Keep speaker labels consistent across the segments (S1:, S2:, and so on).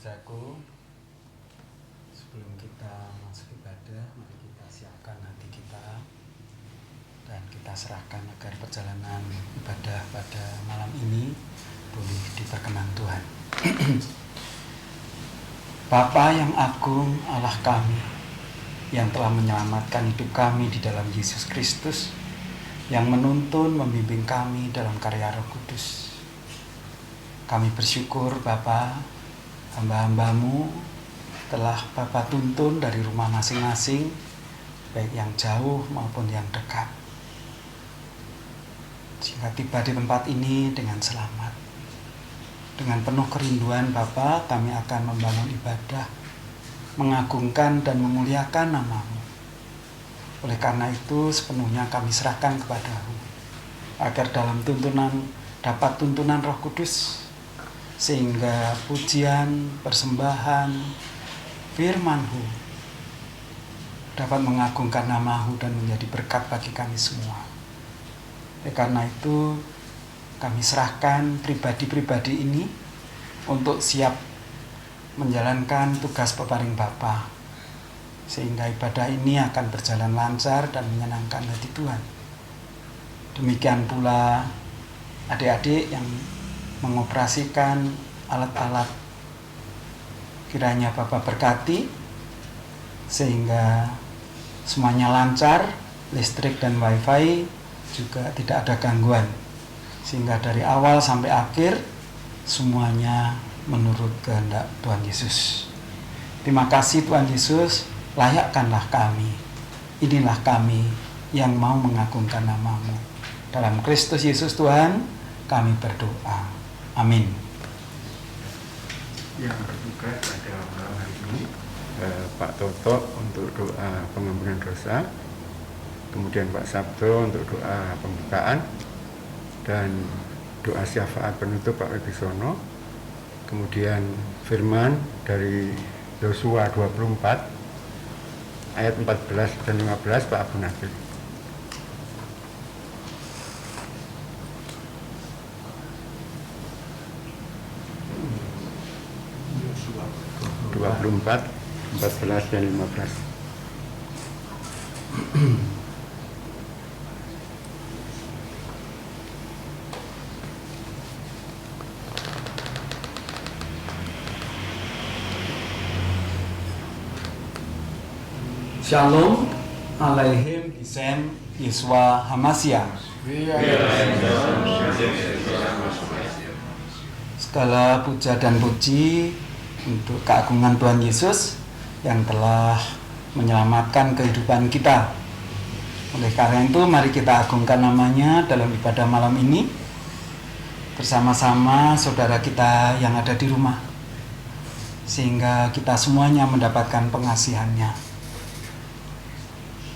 S1: Saudaraku, sebelum kita masuk ibadah, mari kita siapkan hati kita dan kita serahkan agar perjalanan ibadah pada malam ini boleh diperkenan Tuhan. Bapa yang agung, Allah kami, yang telah menyelamatkan hidup kami di dalam Yesus Kristus, yang menuntun membimbing kami dalam karya Roh Kudus. Kami bersyukur Bapa, hamba-hambamu telah Bapa tuntun dari rumah masing-masing, baik yang jauh maupun yang dekat, sehingga tiba di tempat ini dengan selamat. Dengan penuh kerinduan Bapa, kami akan membangun ibadah, mengagungkan dan memuliakan nama-Mu. Oleh karena itu, sepenuhnya kami serahkan kepada-Mu, agar dalam dapat tuntunan Roh Kudus, sehingga pujian, persembahan, firman-Mu dapat mengagungkan nama-Mu dan menjadi berkat bagi kami semua. Oleh karena itu, kami serahkan pribadi-pribadi ini untuk siap menjalankan tugas peparing Bapa, sehingga ibadah ini akan berjalan lancar dan menyenangkan hati Tuhan. Demikian pula adik-adik yang mengoperasikan alat-alat, kiranya Bapak berkati sehingga semuanya lancar, listrik dan wifi juga tidak ada gangguan, sehingga dari awal sampai akhir semuanya menurut kehendak Tuhan Yesus. Terima kasih Tuhan Yesus, layakkanlah kami. Inilah kami yang mau mengagungkan nama-Mu. Dalam Kristus Yesus Tuhan kami berdoa. Amin.
S2: Yang bertugas pada malam hari ini Pak Toto untuk doa pengampunan dosa, kemudian Pak Sabdo untuk doa pembukaan, dan doa syafaat penutup Pak Wibisono, kemudian firman dari Yosua 24 ayat 14 dan 15 Pak Abu Nabil. Yosua 24, 14 dan 15.
S1: Shalom alaihim Isem Yeswa Hamasya. Segala puja dan puji untuk keagungan Tuhan Yesus yang telah menyelamatkan kehidupan kita. Oleh karena itu, mari kita agungkan namanya dalam ibadah malam ini bersama-sama saudara kita yang ada di rumah, sehingga kita semuanya mendapatkan pengasihannya.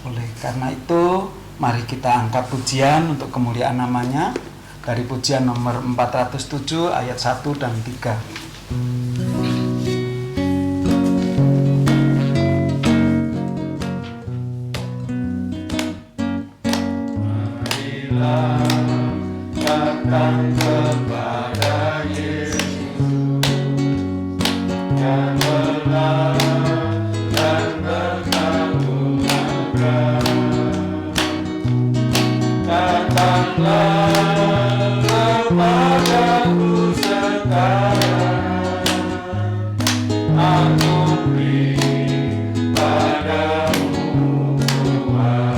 S1: Oleh karena itu, mari kita angkat pujian untuk kemuliaan namanya dari pujian nomor 407 ayat 1 dan 3. Marilah datang kepada Yesus yang benar dan bertanggung jawab. Datanglah kepadaku sekarang, aku beri padamu Tuhan.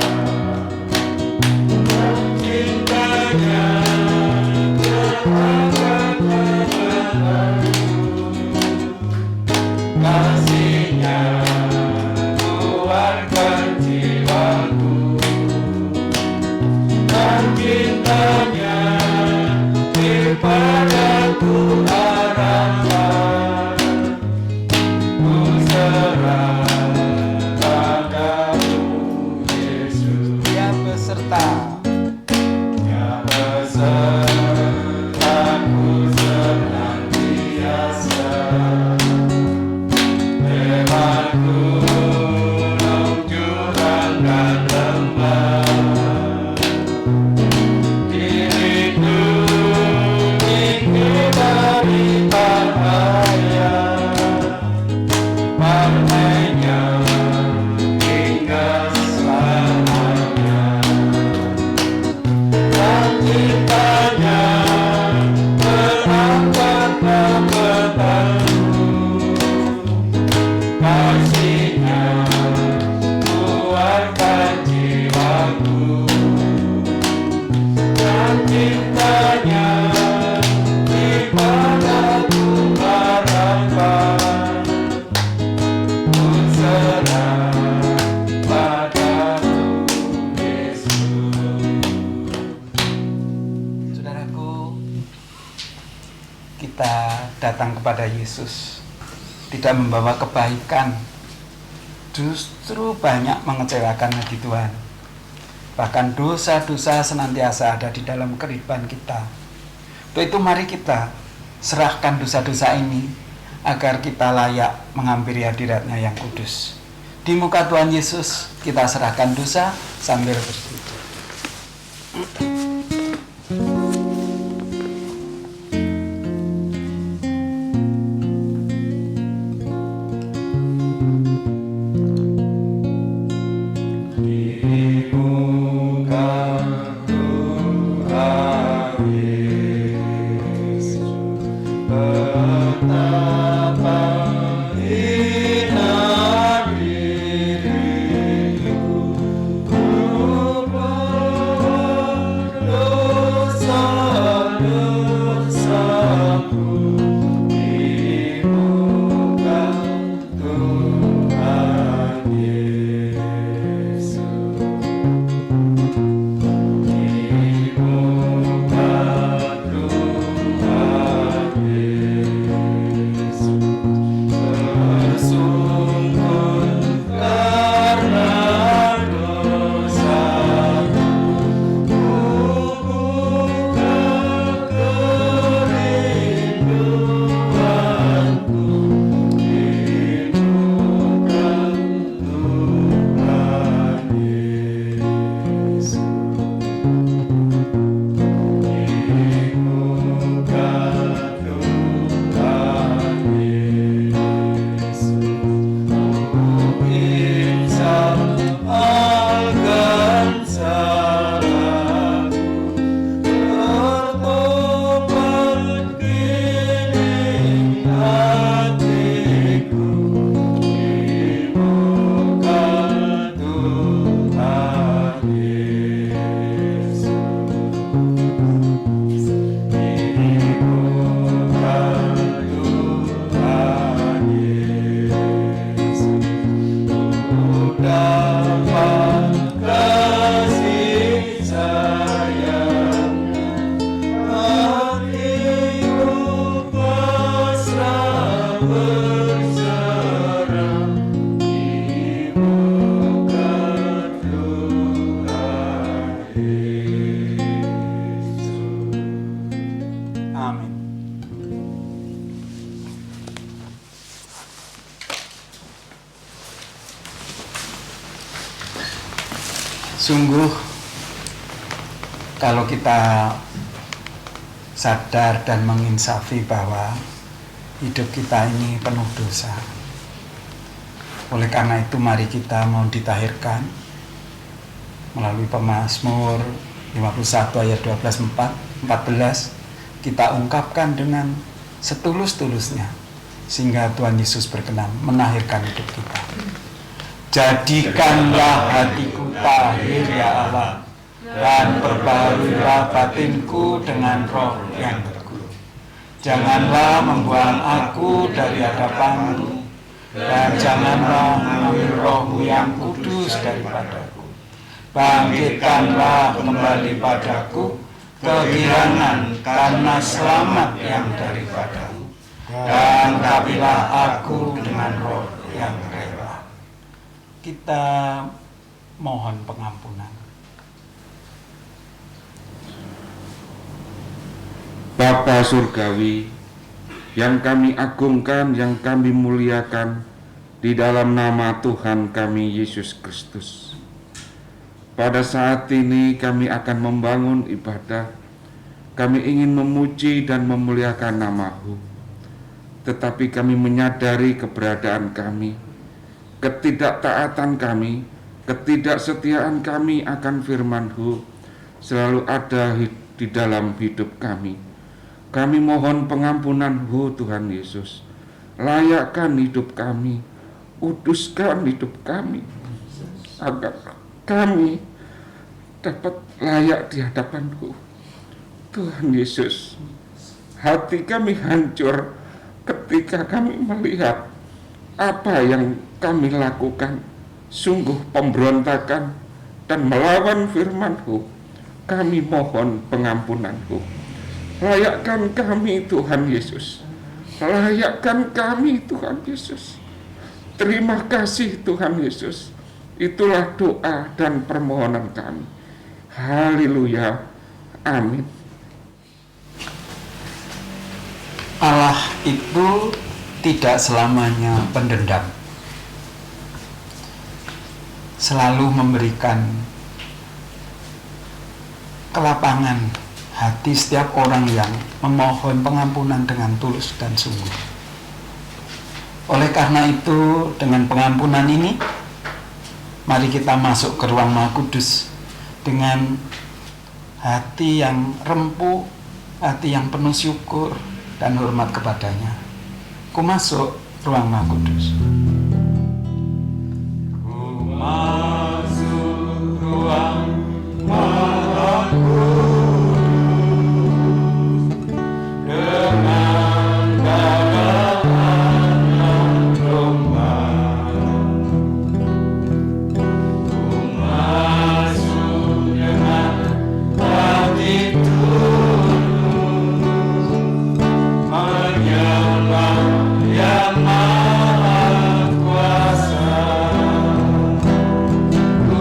S1: Cintanya terangkat kebenaranku, kasihnya kuatkan jiwaku, dan cintanya kepadaku arahkan kita datang kepada Yesus tidak membawa kebaikan, justru banyak mengecewakan hati Tuhan. Bahkan dosa-dosa senantiasa ada di dalam kehidupan kita. Untuk itu mari kita serahkan dosa-dosa ini agar kita layak menghampiri hadirat-Nya yang kudus. Di muka Tuhan Yesus kita serahkan dosa sambil bersujud. Sungguh kalau kita sadar dan menginsafi bahwa hidup kita ini penuh dosa. Oleh karena itu mari kita mau ditahirkan melalui Pemazmur 51 ayat 14 kita ungkapkan dengan setulus-tulusnya sehingga Tuhan Yesus berkenan menahirkan hidup kita. Jadikanlah hatiku tahir ya Allah, dan perbaharuilah batinku dengan roh yang teguh. Janganlah membuang aku dari hadapan-Mu, dan janganlah mengambil roh-Mu yang kudus daripadaku. Bangkitkanlah kembali padaku kegirangan karena selamat yang daripada-Mu, dan urapilah aku dengan roh yang rela. Kita mohon pengampunan.
S3: Bapa Surgawi, yang kami agungkan, yang kami muliakan, di dalam nama Tuhan kami Yesus Kristus. Pada saat ini kami akan membangun ibadah. Kami ingin memuji dan memuliakan nama-Mu. Tetapi kami menyadari keberadaan kami, ketidaktaatan kami, ketidaksetiaan kami akan firman-Mu selalu ada di dalam hidup kami. Kami mohon pengampunan-Mu Tuhan Yesus. Layakkan hidup kami, kuduskan hidup kami, agar kami dapat layak di hadapan-Mu. Tuhan Yesus, hati kami hancur ketika kami melihat apa yang kami lakukan, sungguh pemberontakan dan melawan firman-Mu. Kami mohon pengampunan-Mu. Layakkan kami Tuhan Yesus. Layakkan kami Tuhan Yesus. Terima kasih Tuhan Yesus. Itulah doa dan permohonan kami. Haleluya. Amin.
S1: Allah itu tidak selamanya pendendam. Selalu memberikan kelapangan hati setiap orang yang memohon pengampunan dengan tulus dan sungguh. Oleh karena itu, dengan pengampunan ini, mari kita masuk ke ruang Maha Kudus dengan hati yang rempuh, hati yang penuh syukur dan hormat kepadanya. Ku masuk ruang Maha Kudus. Ku masuk ruang Maha Kudus dengan keadaan romah. Ku masuk dengan hati tulus, menyembah Yang Maha Kuasa. Ku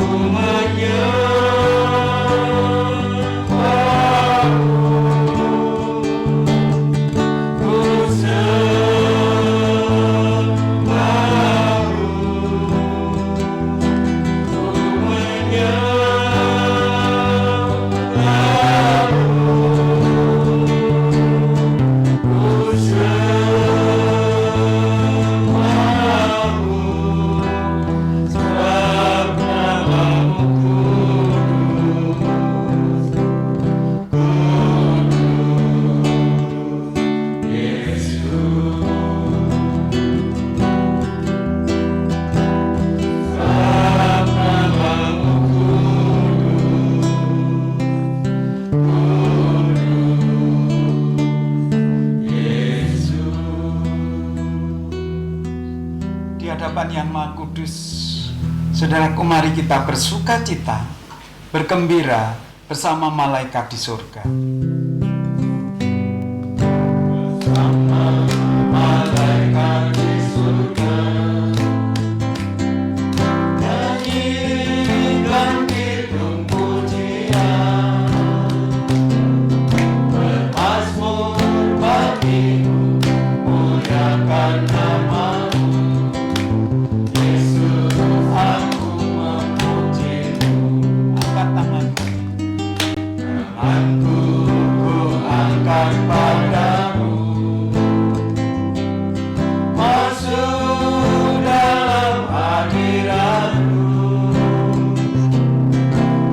S1: Yang Maha Kudus, saudaraku, mari kita bersuka cita, bergembira bersama malaikat di surga. Bersama malaikat di surga, nyanyikan kidung pujian, bermazmur bagimu, muliakan nama. Padamu, masuk dalam hadirat-Mu,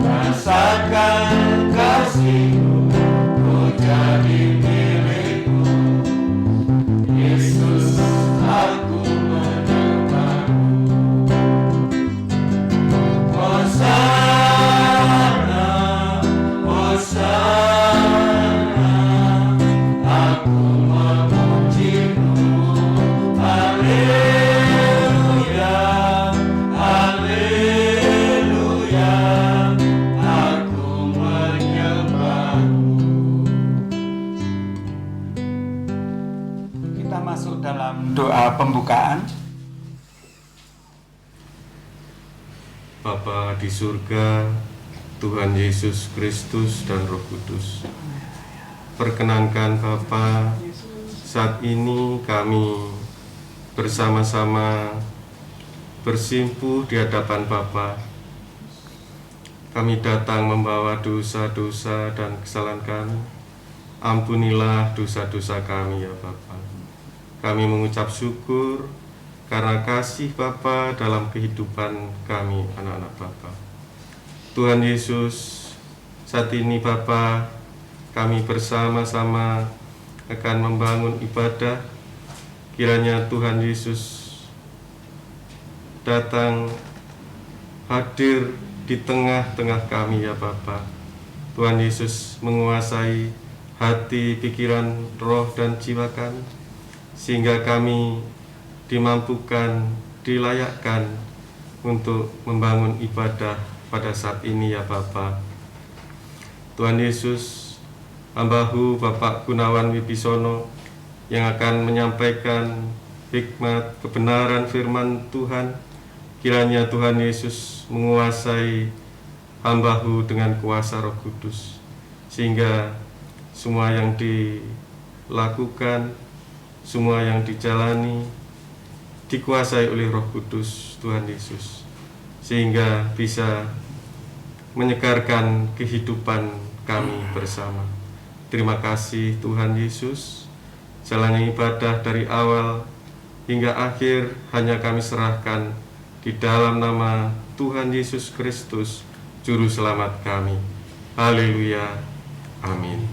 S1: rasakan kasih-Mu, ku jadi milik-Mu. Yesus, aku menyembah-Mu. Hosana, Hosana. Doa pembukaan.
S4: Bapa di surga, Tuhan Yesus Kristus dan Roh Kudus, perkenankan Bapa, saat ini kami bersama-sama bersimpuh di hadapan Bapa. Kami datang membawa dosa-dosa dan kesalahan kami. Ampunilah dosa-dosa kami ya Bapa. Kami mengucap syukur karena kasih Bapa dalam kehidupan kami anak-anak Bapa. Tuhan Yesus, saat ini Bapa, kami bersama-sama akan membangun ibadah. Kiranya Tuhan Yesus datang hadir di tengah-tengah kami ya Bapa. Tuhan Yesus menguasai hati, pikiran, roh, dan jiwa kami, sehingga kami dimampukan, dilayakkan untuk membangun ibadah pada saat ini ya Bapa. Tuhan Yesus, Hambamu Bapak Gunawan Wibisono yang akan menyampaikan hikmat kebenaran firman Tuhan. Kiranya Tuhan Yesus menguasai hambamu dengan kuasa Roh Kudus, sehingga semua yang dilakukan, semua yang dijalani dikuasai oleh Roh Kudus Tuhan Yesus, sehingga bisa menyegarkan kehidupan kami bersama. Terima kasih Tuhan Yesus. Jalannya ibadah dari awal hingga akhir hanya kami serahkan di dalam nama Tuhan Yesus Kristus, Juru Selamat kami. Haleluya. Amin.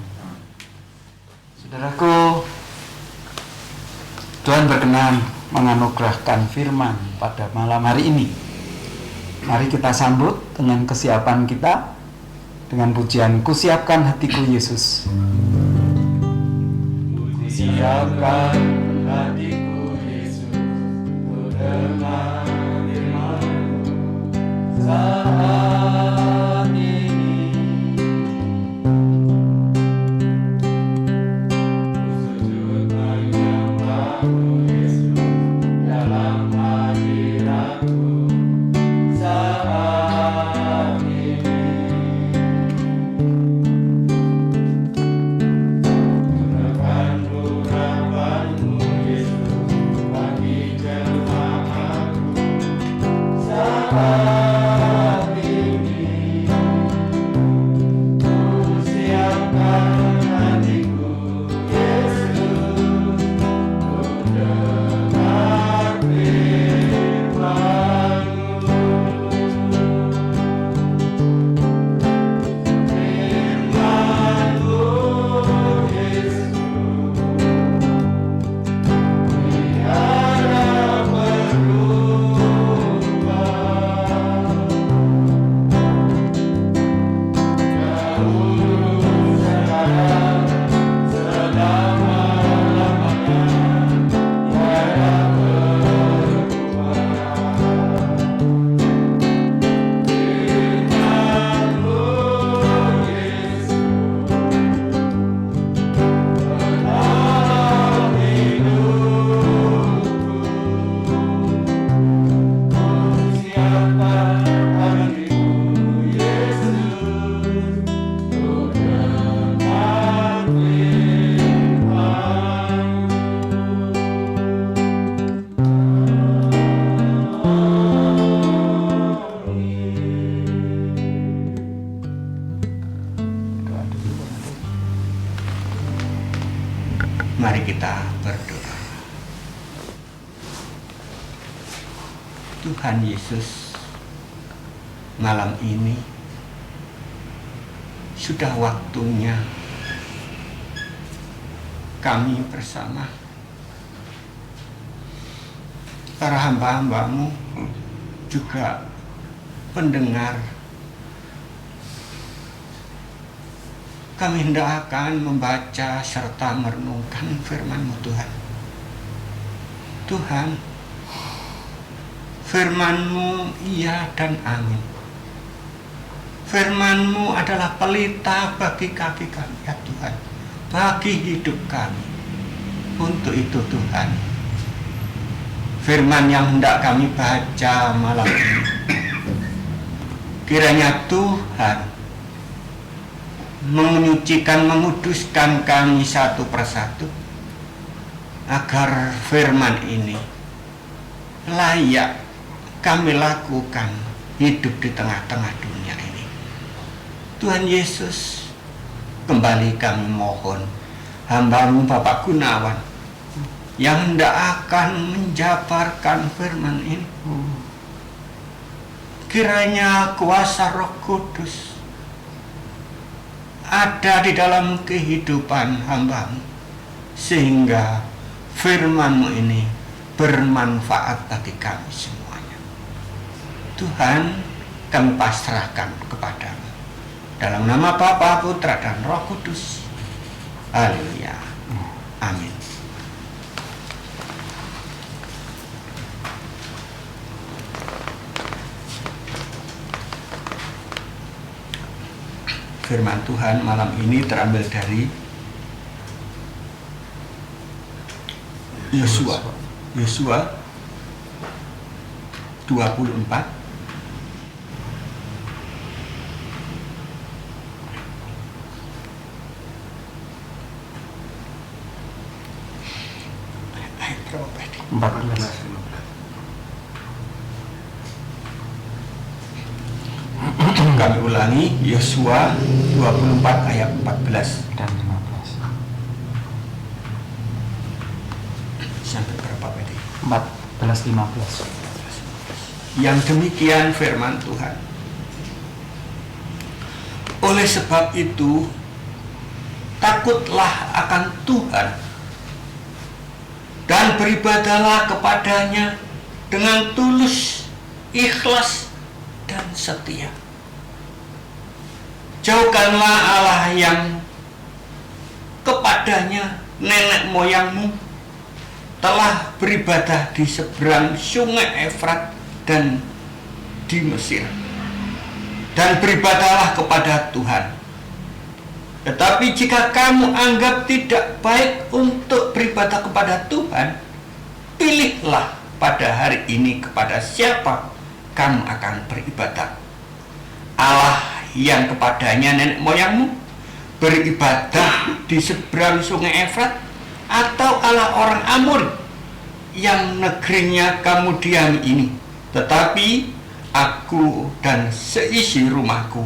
S1: Saudaraku, Tuhan berkenan menganugerahkan firman pada malam hari ini. Mari kita sambut dengan kesiapan kita dengan pujian Kusiapkan Hatiku Yesus. Kusiapkan hatiku Yesus, ku dengar firman-Mu saat ini. Ku sujud menyembah-Mu Yesus dalam hadirat-Mu saat ini. Urapan-urapan-Mu Yesus bagi jemaat-Mu saat ini. Ku siapkan hatiku Yesus, ku dengar firman-Mu. Firman-Mu Yesus, biarlah berubah dahulu, sekarang, selama-lamanya, biarlah berubah. Firman-Mu Yesus, dalam hidupku, ku siapkan hatiku Yesus, ku dengar
S5: Mari kita berdoa. Tuhan Yesus, malam ini sudah waktunya kami bersama para hamba-hamba-Mu, juga pendengar. Kami hendak akan membaca serta merenungkan firman-Mu Tuhan. Tuhan, firman-Mu iya dan amin. Firman-Mu adalah pelita bagi kaki kami ya Tuhan, bagi hidup kami. Untuk itu Tuhan, firman yang hendak kami baca malam ini, kiranya Tuhan menyucikan, menguduskan kami satu persatu, agar firman ini layak kami lakukan hidup di tengah-tengah dunia ini. Tuhan Yesus, kembali kami mohon hamba-Mu Bapak Gunawan yang hendak akan menjabarkan firman ini, kiranya kuasa Roh Kudus ada di dalam kehidupan hamba-Mu, sehingga firman-Mu ini bermanfaat bagi kami semuanya. Tuhan, kami pasrahkan kepadamu dalam nama Bapa, Putra, dan Roh Kudus. Haleluya. Amin. firman Tuhan malam ini terambil dari Yosua 24 ayat berapa tadi?
S1: 14.
S5: Kami ulangi, Yosua 24 ayat 14
S1: Dan 15.
S5: sampai berapa tadi?
S1: 14, 15.
S5: Yang demikian firman Tuhan. Oleh sebab itu, takutlah akan Tuhan dan beribadahlah kepadanya dengan tulus, ikhlas, dan setia. Jauhkanlah Allah yang kepadanya nenek moyangmu telah beribadah di seberang sungai Efrat dan di Mesir, dan beribadahlah kepada Tuhan. Tetapi jika kamu anggap tidak baik untuk beribadah kepada Tuhan, pilihlah pada hari ini kepada siapa kamu akan beribadah. Allah yang kepadanya nenek moyangmu beribadah di seberang sungai Efrat, atau Allah orang Amor yang negerinya kamu diami ini. Tetapi aku dan seisi rumahku,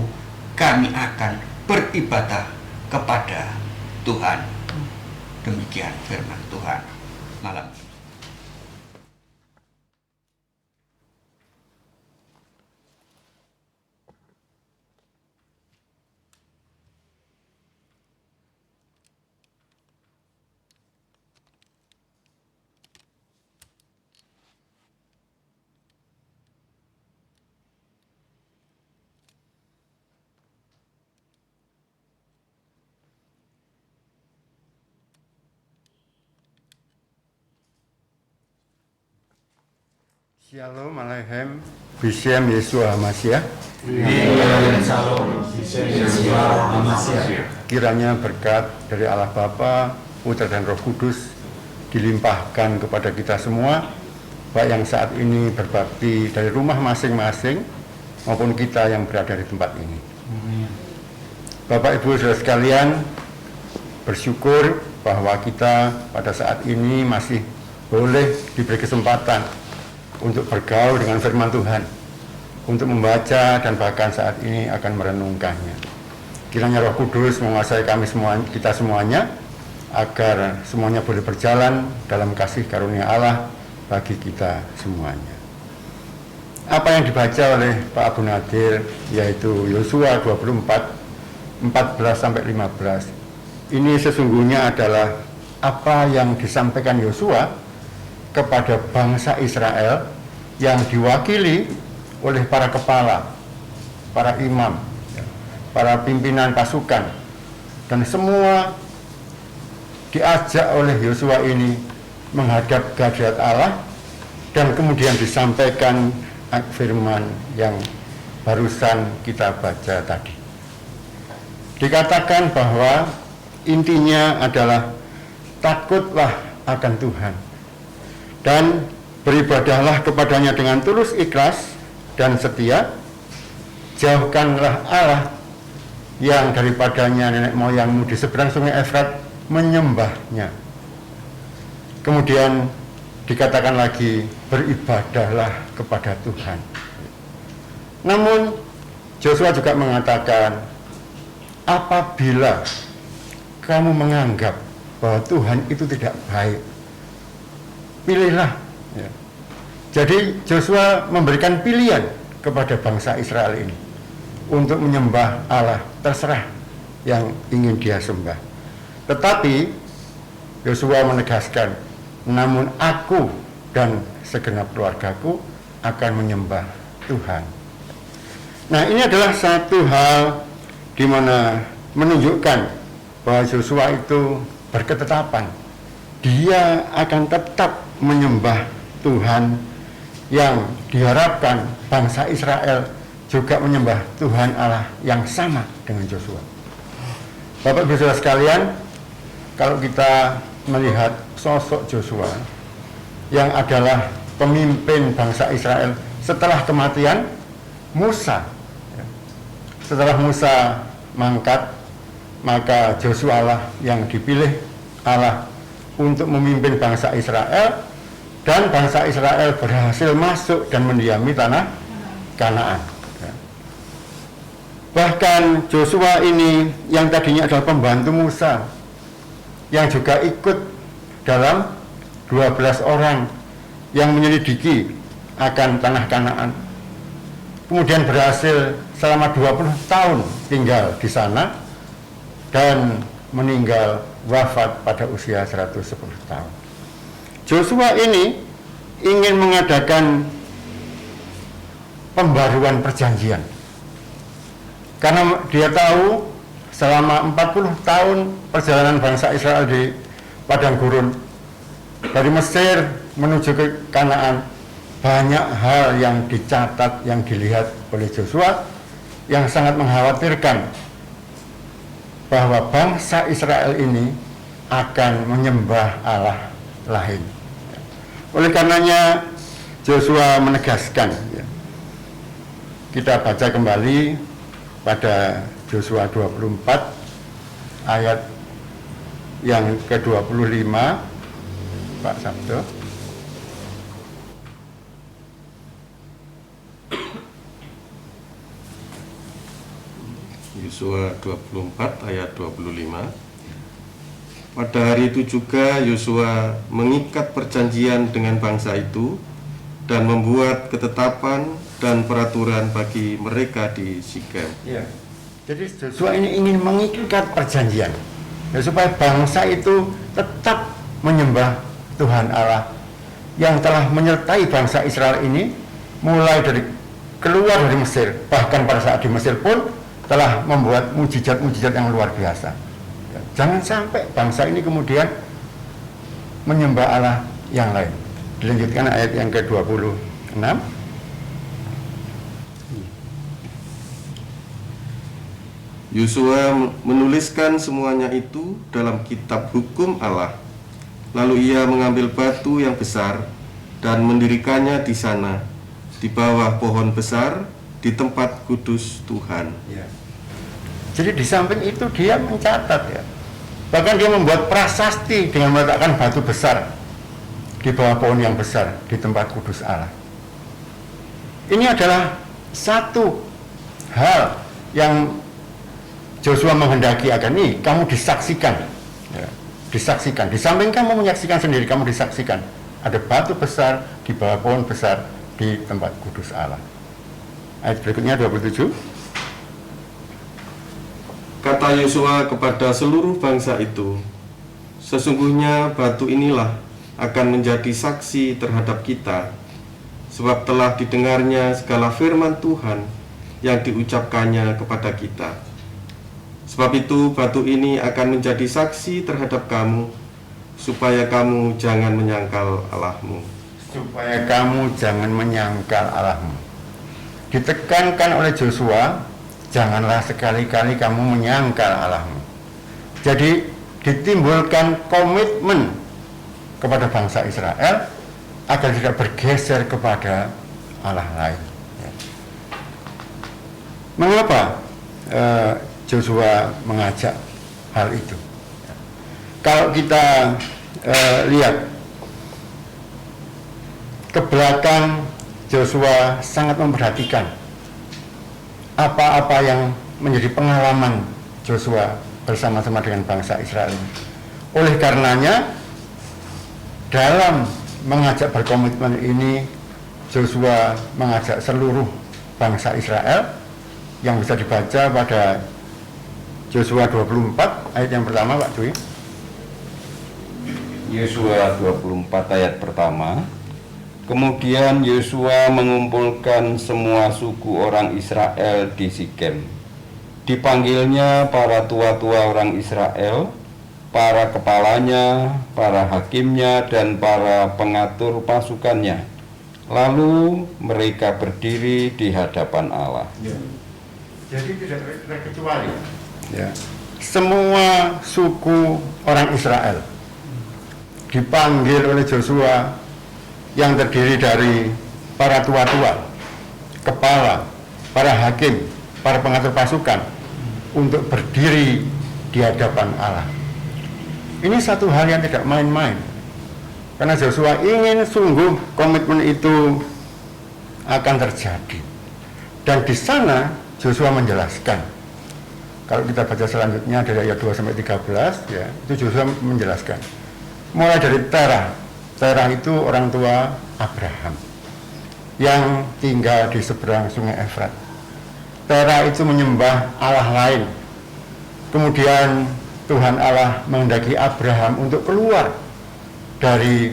S5: kami akan beribadah kepada Tuhan. Demikian firman Tuhan malam ini.
S2: Shalom Aleichem, Bishem Yeshua HaMashiach. Kiranya berkat dari Allah Bapa, Putra dan Roh Kudus dilimpahkan kepada kita semua, baik yang saat ini berbakti dari rumah masing-masing maupun kita yang berada di tempat ini. Bapak Ibu Saudara sekalian, bersyukur bahwa kita pada saat ini masih boleh diberi kesempatan untuk bergaul dengan firman Tuhan, untuk membaca dan bahkan saat ini akan merenungkannya. Kiranya Roh Kudus menguasai kita semuanya, agar semuanya boleh berjalan dalam kasih karunia Allah bagi kita semuanya. Apa yang dibaca oleh Pak Abu Nadir, yaitu Yosua 24, 14-15, ini sesungguhnya adalah apa yang disampaikan Yosua kepada bangsa Israel yang diwakili oleh para kepala, para imam, para pimpinan pasukan, dan semua diajak oleh Yosua ini menghadap kehadirat Allah, dan kemudian disampaikan firman yang barusan kita baca tadi. Dikatakan bahwa intinya adalah takutlah akan Tuhan dan beribadahlah kepadanya dengan tulus, ikhlas, dan setia. Jauhkanlah Allah yang daripadanya nenek moyangmu di seberang sungai Efrat menyembahnya. Kemudian dikatakan lagi, beribadahlah kepada Tuhan. Namun Yosua juga mengatakan, apabila kamu menganggap bahwa Tuhan itu tidak baik, pilihlah. Ya. Jadi Yosua memberikan pilihan kepada bangsa Israel ini untuk menyembah Allah terserah yang ingin dia sembah. Tetapi Yosua menegaskan, namun aku dan segenap keluargaku akan menyembah Tuhan. Nah, ini adalah satu hal di mana menunjukkan bahwa Yosua itu berketetapan. Dia akan tetap menyembah Tuhan, yang diharapkan bangsa Israel juga menyembah Tuhan Allah yang sama dengan Yosua. Bapak Ibu Saudara sekalian, kalau kita melihat sosok Joshua yang adalah pemimpin bangsa Israel setelah kematian Musa, setelah Musa mangkat, maka Joshua lah yang dipilih Allah untuk memimpin bangsa Israel, dan bangsa Israel berhasil masuk dan mendiami tanah Kanaan. Bahkan Joshua ini yang tadinya adalah pembantu Musa, yang juga ikut dalam 12 orang yang menyelidiki akan tanah Kanaan, kemudian berhasil selama 20 tahun tinggal di sana dan meninggal wafat pada usia 110 tahun. Joshua ini ingin mengadakan pembaruan perjanjian, karena dia tahu selama 40 tahun perjalanan bangsa Israel di padang gurun dari Mesir menuju ke Kanaan, banyak hal yang dicatat, yang dilihat oleh Joshua yang sangat mengkhawatirkan bahwa bangsa Israel ini akan menyembah Allah lain. Oleh karenanya Joshua menegaskan, kita baca kembali pada Joshua 24 ayat yang ke-25, Pak Sabdo.
S4: Yosua 24 ayat 25. Pada hari itu juga Yosua mengikat perjanjian dengan bangsa itu dan membuat ketetapan dan peraturan bagi mereka di Sikem.
S2: Ya. Jadi Joshua ini ingin mengikat perjanjian, ya, supaya bangsa itu tetap menyembah Tuhan Allah yang telah menyertai bangsa Israel ini mulai dari keluar dari Mesir, bahkan pada saat di Mesir pun telah membuat mujizat-mujizat yang luar biasa. Ya, jangan sampai bangsa ini kemudian menyembah Allah yang lain. Dilanjutkan ayat yang ke-26.
S4: Yosua menuliskan semuanya itu dalam kitab hukum Allah. Lalu ia mengambil batu yang besar dan mendirikannya di sana, di bawah pohon besar, di tempat kudus Tuhan.
S2: Ya. Jadi di samping itu dia mencatat, ya. Bahkan dia membuat prasasti dengan meletakkan batu besar di bawah pohon yang besar di tempat kudus Allah. Ini adalah satu hal yang Joshua menghendaki akan ini kamu disaksikan, ya, disaksikan. Di samping kamu menyaksikan sendiri, kamu disaksikan ada batu besar di bawah pohon besar di tempat kudus Allah. Ayat berikutnya 27.
S4: Kata Yosua kepada seluruh bangsa itu, sesungguhnya batu inilah akan menjadi saksi terhadap kita, sebab telah didengarnya segala firman Tuhan yang diucapkannya kepada kita. Sebab itu batu ini akan menjadi saksi terhadap kamu, supaya kamu jangan menyangkal Allahmu.
S2: Supaya kamu jangan menyangkal Allahmu. Ditekankan oleh Joshua, janganlah sekali-kali kamu menyangkal Allahmu. Jadi ditimbulkan komitmen kepada bangsa Israel agar tidak bergeser kepada Allah lain. Mengapa Joshua mengajak hal itu? Kalau kita lihat ke belakang, Joshua sangat memperhatikan apa-apa yang menjadi pengalaman Joshua bersama-sama dengan bangsa Israel. Oleh karenanya, dalam mengajak berkomitmen ini, Joshua mengajak seluruh bangsa Israel yang bisa dibaca pada Yosua 24 ayat yang pertama, Pak Dwi.
S6: Yosua 24 ayat pertama. Kemudian Yosua mengumpulkan semua suku orang Israel di Sikem. Dipanggilnya para tua-tua orang Israel, para kepalanya, para hakimnya, dan para pengatur pasukannya. Lalu mereka berdiri di hadapan Allah.
S2: Ya. Jadi tidak terkecuali, ya, semua suku orang Israel dipanggil oleh Joshua yang terdiri dari para tua-tua, kepala, para hakim, para pengatur pasukan untuk berdiri di hadapan Allah. Ini satu hal yang tidak main-main, karena Joshua ingin sungguh komitmen itu akan terjadi. Dan di sana Joshua menjelaskan, kalau kita baca selanjutnya dari ayat 2 sampai 13 ya, itu Joshua menjelaskan mulai dari Terah itu orang tua Abraham yang tinggal di seberang sungai Efrat. Terah itu menyembah Allah lain. Kemudian Tuhan Allah menghendaki Abraham untuk keluar dari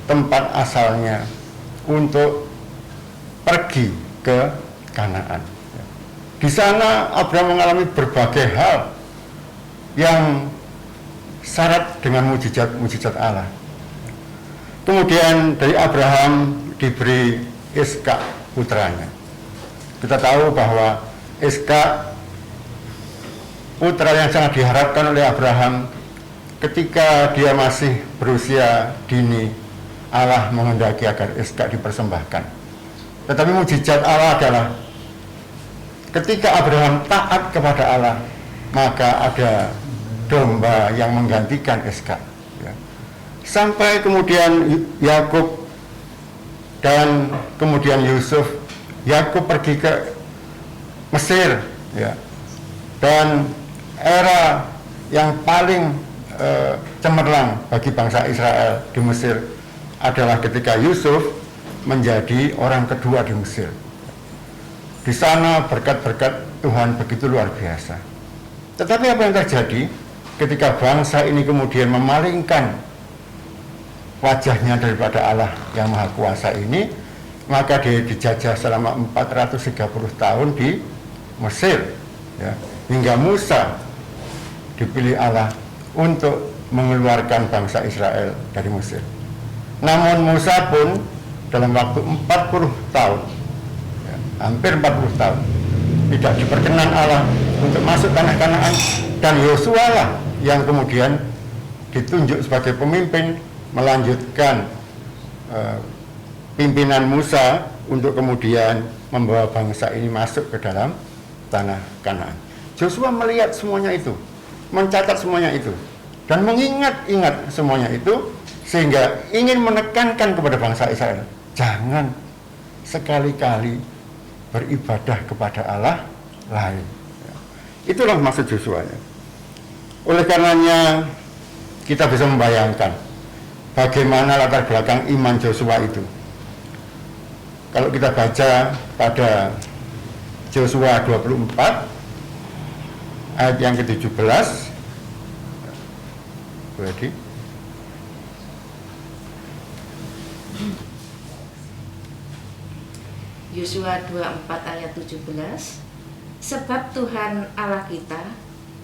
S2: tempat asalnya untuk pergi ke Kanaan. Di sana Abraham mengalami berbagai hal yang syarat dengan mujizat Allah. Kemudian dari Abraham diberi Ishak putranya. Kita tahu bahwa Ishak putra yang sangat diharapkan oleh Abraham. Ketika dia masih berusia dini, Allah menghendaki agar Ishak dipersembahkan. Tetapi mujizat Allah adalah ketika Abraham taat kepada Allah, maka ada domba yang menggantikan Ishak. Ya. Sampai kemudian Yakub dan kemudian Yusuf. Yakub pergi ke Mesir, ya. Dan era yang paling cemerlang bagi bangsa Israel di Mesir adalah ketika Yusuf menjadi orang kedua di Mesir. Di sana berkat-berkat Tuhan begitu luar biasa. Tetapi apa yang terjadi ketika bangsa ini kemudian memalingkan wajahnya daripada Allah yang Maha Kuasa ini, maka dia dijajah selama 430 tahun di Mesir, ya, hingga Musa dipilih Allah untuk mengeluarkan bangsa Israel dari Mesir. Namun Musa pun dalam waktu 40 tahun, ya, hampir 40 tahun, tidak diperkenan Allah untuk masuk tanah Kanaan, dan Yosua lah yang kemudian ditunjuk sebagai pemimpin melanjutkan pimpinan Musa untuk kemudian membawa bangsa ini masuk ke dalam tanah Kanaan. Joshua melihat semuanya itu, mencatat semuanya itu, dan mengingat-ingat semuanya itu, sehingga ingin menekankan kepada bangsa Israel, jangan sekali-kali beribadah kepada Allah lain. Itulah maksud Joshua. Oleh karenanya kita bisa membayangkan bagaimana latar belakang iman Joshua itu. Kalau kita baca pada Joshua 24 ayat yang ke-17, berarti
S7: Yosua 24 ayat 17, sebab Tuhan Allah kita,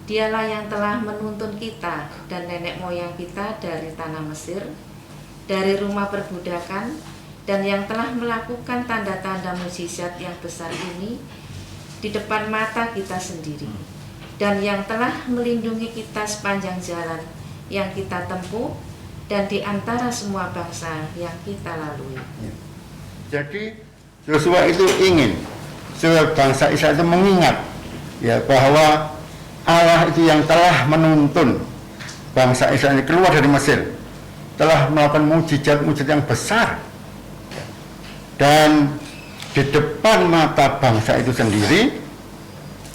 S7: Dialah yang telah menuntun kita dan nenek moyang kita dari tanah Mesir, dari rumah perbudakan, dan yang telah melakukan tanda-tanda mukjizat yang besar ini di depan mata kita sendiri, dan yang telah melindungi kita sepanjang jalan yang kita tempuh dan di antara semua bangsa yang kita lalui.
S2: Jadi Yosua itu ingin supaya bangsa Israel itu mengingat, ya, bahwa Allah itu yang telah menuntun bangsa Israel ini keluar dari Mesir, telah melakukan mujizat-mujizat yang besar, dan di depan mata bangsa itu sendiri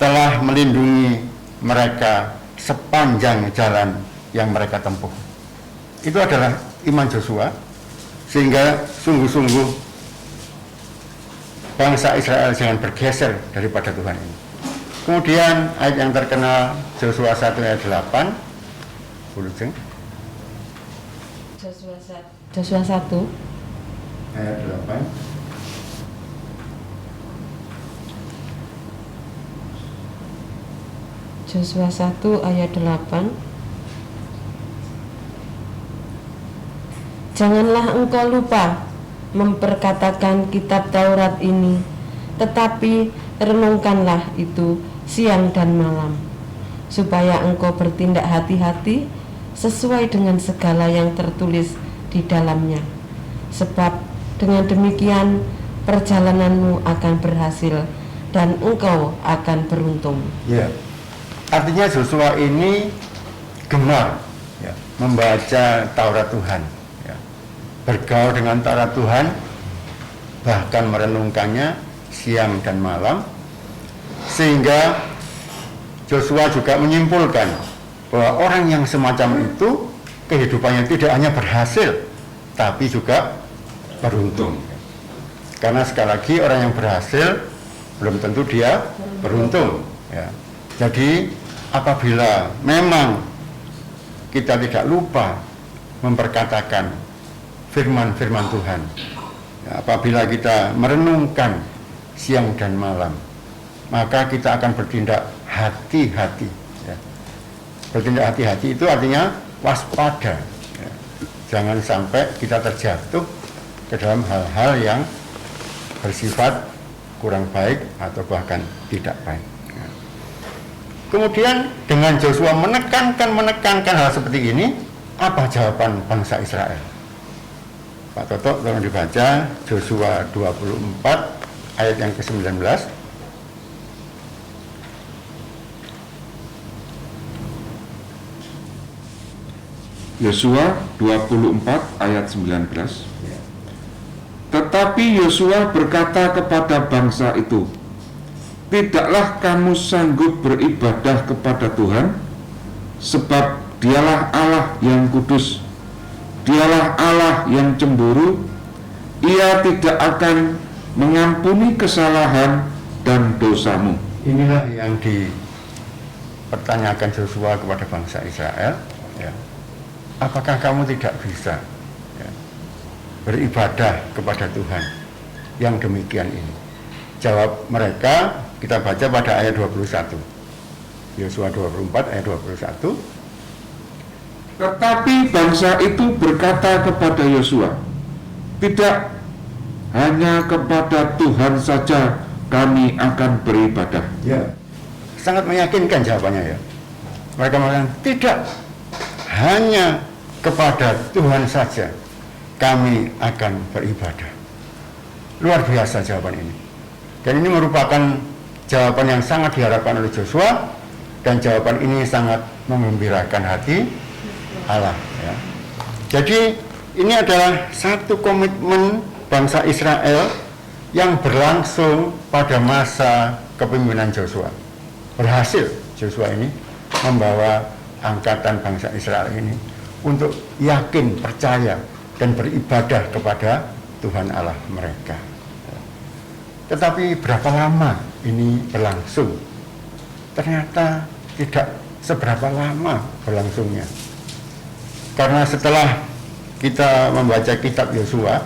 S2: telah melindungi mereka sepanjang jalan yang mereka tempuh. Itu adalah iman Joshua, sehingga sungguh-sungguh bangsa Israel jangan bergeser daripada Tuhan ini. Kemudian ayat yang terkenal Joshua 1 ayat 8, Bulujeng.
S7: Joshua 1
S2: ayat 8.
S7: Joshua 1 ayat 8. Janganlah engkau lupa memperkatakan kitab Taurat ini, tetapi renungkanlah itu siang dan malam,
S8: supaya engkau bertindak hati-hati sesuai dengan segala yang tertulis di dalamnya. Sebab dengan demikian perjalananmu akan berhasil dan engkau akan beruntung.
S2: Ya, artinya Joshua ini gemar ya, membaca Taurat Tuhan, ya, bergaul dengan Taurat Tuhan, bahkan merenungkannya siang dan malam, sehingga Joshua juga menyimpulkan bahwa orang yang semacam itu kehidupannya tidak hanya berhasil, tapi juga beruntung. Karena sekali lagi orang yang berhasil belum tentu dia beruntung. Ya. Jadi apabila memang kita tidak lupa memperkatakan firman-firman Tuhan, ya, apabila kita merenungkan siang dan malam, maka kita akan bertindak hati-hati. Ya. Bertindak hati-hati itu artinya waspada. Ya. Jangan sampai kita terjatuh ke dalam hal-hal yang bersifat kurang baik atau bahkan tidak baik. Ya. Kemudian dengan Joshua menekankan hal seperti ini, apa jawaban bangsa Israel? Pak Toto tolong dibaca Joshua 24 ayat yang ke-19.
S3: Yosua 24 ayat 19. Tetapi Yosua berkata kepada bangsa itu, tidaklah kamu sanggup beribadah kepada Tuhan, sebab Dialah Allah yang kudus, Dialah Allah yang cemburu, Ia tidak akan mengampuni kesalahan dan dosamu.
S2: Inilah yang dipertanyakan Joshua kepada bangsa Israel. Ya. Apakah kamu tidak bisa beribadah kepada Tuhan yang demikian ini? Jawab mereka kita baca pada ayat 21. Yosua 24 ayat 21.
S3: Tetapi bangsa itu berkata kepada Yosua, tidak hanya kepada Tuhan saja kami akan beribadah.
S2: Ya, sangat meyakinkan jawabannya ya. Mereka mengatakan tidak hanya kepada Tuhan saja kami akan beribadah. Luar biasa jawaban ini. Dan ini merupakan jawaban yang sangat diharapkan oleh Joshua, dan jawaban ini sangat menggembirakan hati Allah. Ya. Jadi ini adalah satu komitmen bangsa Israel yang berlangsung pada masa kepemimpinan Joshua. Berhasil Joshua ini membawa angkatan bangsa Israel ini untuk yakin, percaya, dan beribadah kepada Tuhan Allah mereka. Tetapi berapa lama ini berlangsung? Ternyata tidak seberapa lama berlangsungnya. Karena setelah kita membaca kitab Yosua,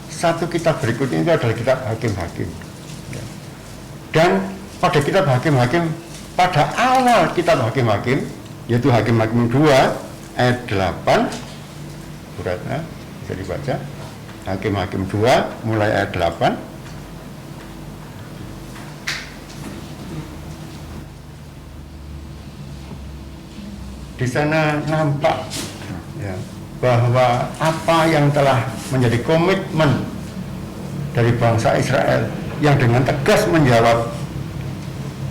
S2: satu kitab berikutnya itu adalah kitab Hakim-Hakim. Dan pada kitab Hakim-Hakim, pada awal kitab Hakim-Hakim, yaitu Hakim-Hakim 2 ayat 8, suratnya bisa dibaca, Hakim-Hakim 2 mulai ayat 8. Di sana nampak ya, bahwa apa yang telah menjadi komitmen dari bangsa Israel yang dengan tegas menjawab,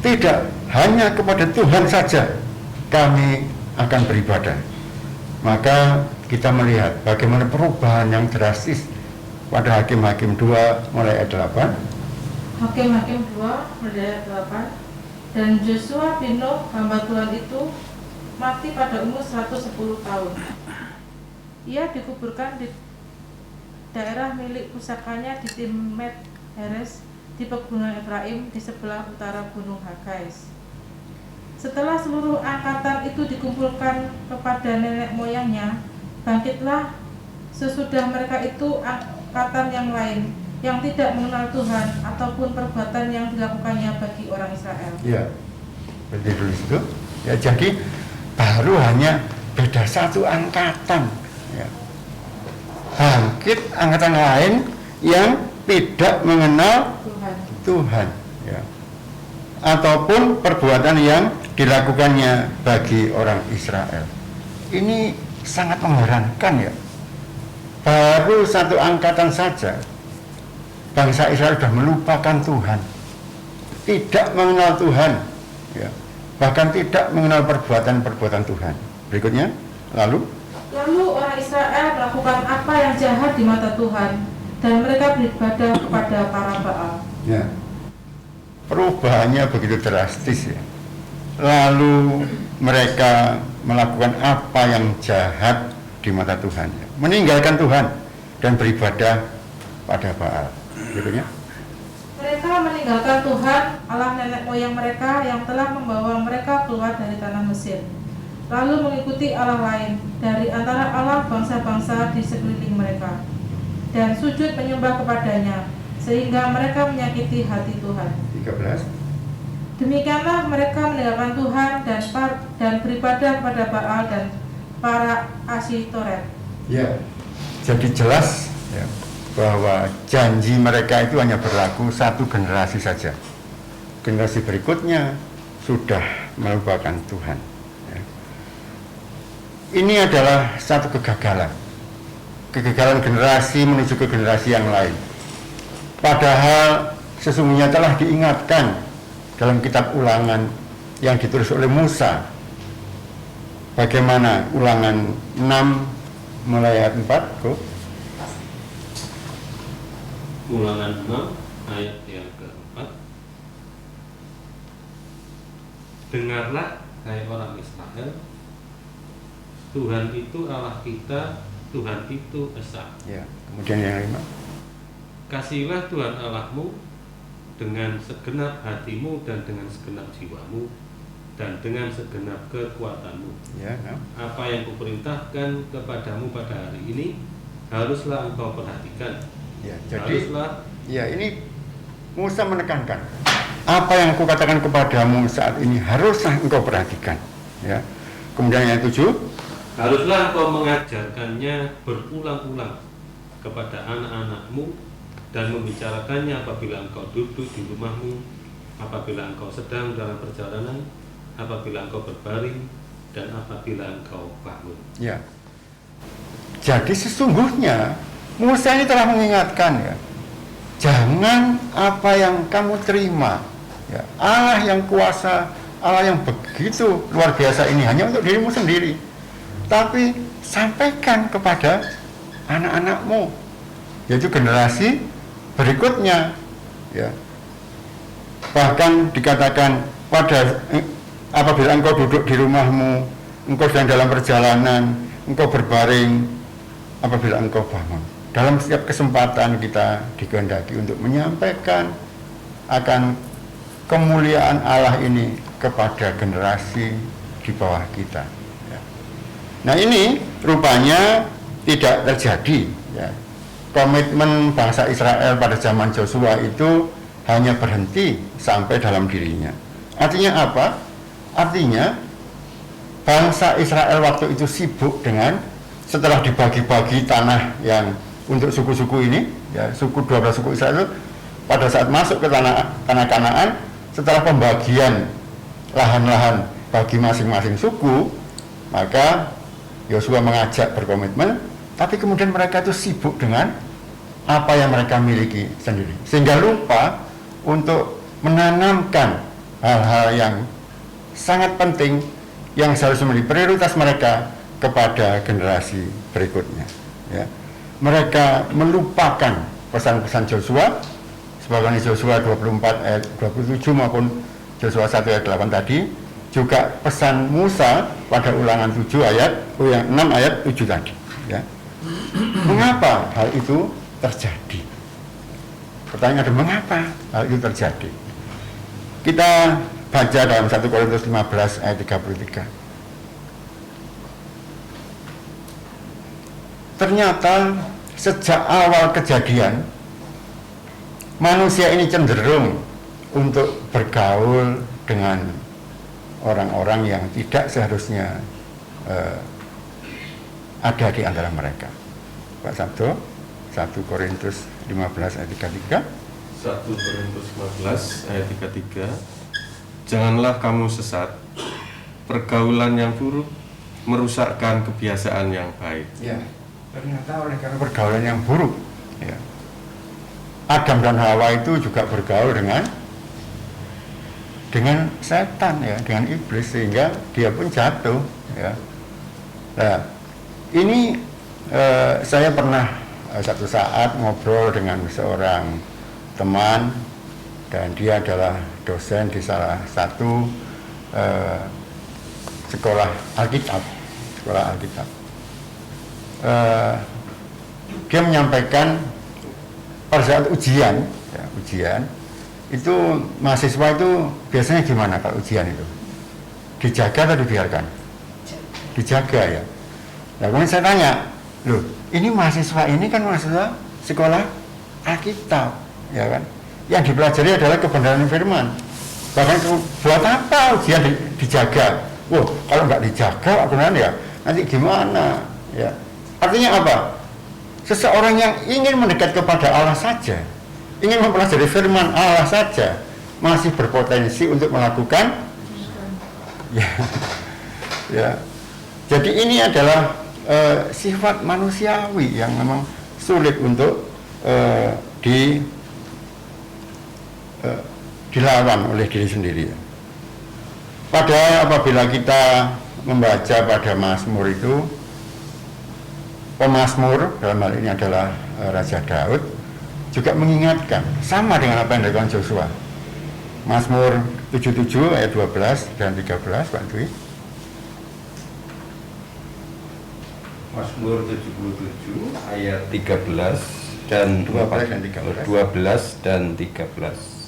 S2: tidak hanya kepada Tuhan saja kami akan beribadah. Maka kita melihat bagaimana perubahan yang drastis pada Hakim-Hakim 2 mulai ayat 8.
S9: Hakim-Hakim 2 mulai ayat 8. Dan Joshua bin Nun hamba Tuhan itu mati pada umur 110 tahun. Ia dikuburkan di daerah milik pusakanya di Timnat Heres di pegunungan Efraim di sebelah utara Gunung Hagais. Setelah seluruh angkatan itu dikumpulkan kepada nenek moyangnya, bangkitlah sesudah mereka itu angkatan yang lain yang tidak mengenal Tuhan ataupun perbuatan yang dilakukannya bagi orang Israel.
S2: Ya, berarti dulu itu. Ya, jadi baru hanya beda satu angkatan. Ya. Bangkit angkatan lain yang tidak mengenal Tuhan. Ya. Ataupun perbuatan yang dilakukannya bagi orang Israel. Ini sangat mengherankan ya. Baru satu angkatan saja bangsa Israel sudah melupakan Tuhan, tidak mengenal Tuhan ya. Bahkan tidak mengenal perbuatan-perbuatan Tuhan. Berikutnya, lalu
S9: orang Israel melakukan apa yang jahat di mata Tuhan, dan mereka beribadah kepada para Baal.
S2: Ya, perubahannya begitu drastis ya. Lalu mereka melakukan apa yang jahat di mata Tuhan, ya. Meninggalkan Tuhan dan beribadah pada Baal. Berikutnya,
S9: mereka meninggalkan Tuhan Allah nenek moyang mereka yang telah membawa mereka keluar dari tanah Mesir, lalu mengikuti Allah lain dari antara Allah bangsa-bangsa di sekeliling mereka, dan sujud menyembah kepadanya, sehingga mereka menyakiti hati Tuhan.
S2: 13.
S9: Demikianlah mereka meninggalkan Tuhan dan beribadah kepada Baal dan para Asyitoret.
S2: Ya, jadi jelas ya, bahwa janji mereka itu hanya berlaku satu generasi saja. Generasi berikutnya sudah melupakan Tuhan. Ya. Ini adalah satu kegagalan generasi menuju ke generasi yang lain. Padahal sesungguhnya telah diingatkan dalam kitab Ulangan yang ditulis oleh Musa. Bagaimana Ulangan 6 mulai ayat 4, go.
S10: Ulangan 6 ayat yang keempat. Dengarlah hai orang Israel, Tuhan itu Allah kita, Tuhan itu Esa.
S2: Ya, kemudian yang 5.
S10: Kasihilah Tuhan Allahmu dengan segenap hatimu dan dengan segenap jiwamu dan dengan segenap kekuatanmu.
S2: Ya, no.
S10: Apa yang kuperintahkan kepadamu pada hari ini haruslah engkau perhatikan.
S2: Ya, jadi
S10: haruslah.
S2: Ya, ini Musa menekankan apa yang aku katakan kepadamu saat ini haruslah engkau perhatikan. Ya. Kemudian yang 7.
S10: Haruslah engkau mengajarkannya berulang-ulang kepada anak-anakmu dan membicarakannya apabila engkau duduk di rumahmu, apabila engkau sedang dalam perjalanan, apabila engkau berbaring, dan apabila engkau bangun.
S2: Ya. Jadi sesungguhnya Musa ini telah mengingatkan ya, jangan apa yang kamu terima ya, Allah yang kuasa, Allah yang begitu luar biasa ini hanya untuk dirimu sendiri, tapi sampaikan kepada anak-anakmu, yaitu generasi berikutnya ya. Bahkan dikatakan apabila engkau duduk di rumahmu, engkau sedang dalam perjalanan, engkau berbaring, apabila engkau bangun. Dalam setiap kesempatan kita dikehendaki untuk menyampaikan akan kemuliaan Allah ini kepada generasi di bawah kita ya. Nah, ini rupanya tidak terjadi ya. Komitmen bangsa Israel pada zaman Yosua itu hanya berhenti sampai dalam dirinya. Artinya apa? Artinya bangsa Israel waktu itu sibuk dengan, setelah dibagi-bagi tanah yang untuk suku-suku ini ya, 12 suku Israel itu pada saat masuk ke tanah Kanaan, setelah pembagian lahan-lahan bagi masing-masing suku, maka Yosua mengajak berkomitmen, tapi kemudian mereka itu sibuk dengan apa yang mereka miliki sendiri, sehingga lupa untuk menanamkan hal-hal yang sangat penting yang seharusnya menjadi prioritas mereka kepada generasi berikutnya ya. Mereka melupakan pesan-pesan Yosua sebagaimana Yosua 24 ayat 27 maupun Yosua 1 ayat 8 tadi, juga pesan Musa pada Ulangan 6 ayat 7 tadi ya. Mengapa hal itu terjadi? Pertanyaan adalah mengapa hal itu terjadi? Kita baca dalam 1 Korintus 15 ayat 33. Ternyata sejak awal kejadian manusia ini cenderung untuk bergaul dengan orang-orang yang tidak seharusnya ada di antara mereka. Pak Sabdo, 1 Korintus 15 ayat 33.
S4: 1 Korintus 15 ayat 33. Janganlah kamu sesat, pergaulan yang buruk merusakkan kebiasaan yang baik.
S2: Ya, ternyata oleh karena pergaulan yang buruk, ya, Adam dan Hawa itu juga bergaul dengan setan, ya, dengan iblis, sehingga dia pun jatuh, ya. Nah, ini saya pernah satu saat ngobrol dengan seorang teman, dan dia adalah dosen di salah satu sekolah Alkitab. Dia menyampaikan pada saat ujian itu mahasiswa itu biasanya gimana kalau ujian itu? Dijaga atau dibiarkan? Dijaga, ya. Nah, kemudian saya tanya, loh, ini mahasiswa ini kan mahasiswa sekolah Alkitab, ya kan? Yang dipelajari adalah kebenaran firman. Bahkan buat apa ujian dijaga? Wah, kalau nggak dijaga, kebenaran, ya nanti gimana? Ya, artinya apa? Seseorang yang ingin mendekat kepada Allah saja, ingin mempelajari firman Allah saja, masih berpotensi untuk melakukan, ya. Jadi ini adalah sifat manusiawi yang memang sulit untuk dilawan oleh diri sendiri. Padahal apabila kita membaca pada Mazmur itu, pemazmur dalam hal ini adalah Raja Daud, juga mengingatkan sama dengan apa yang dilakukan Joshua. Mazmur 77 ayat 12 dan 13, Pak Dwi.
S6: Mazmur 77 ayat 13 dan 12 dan 13.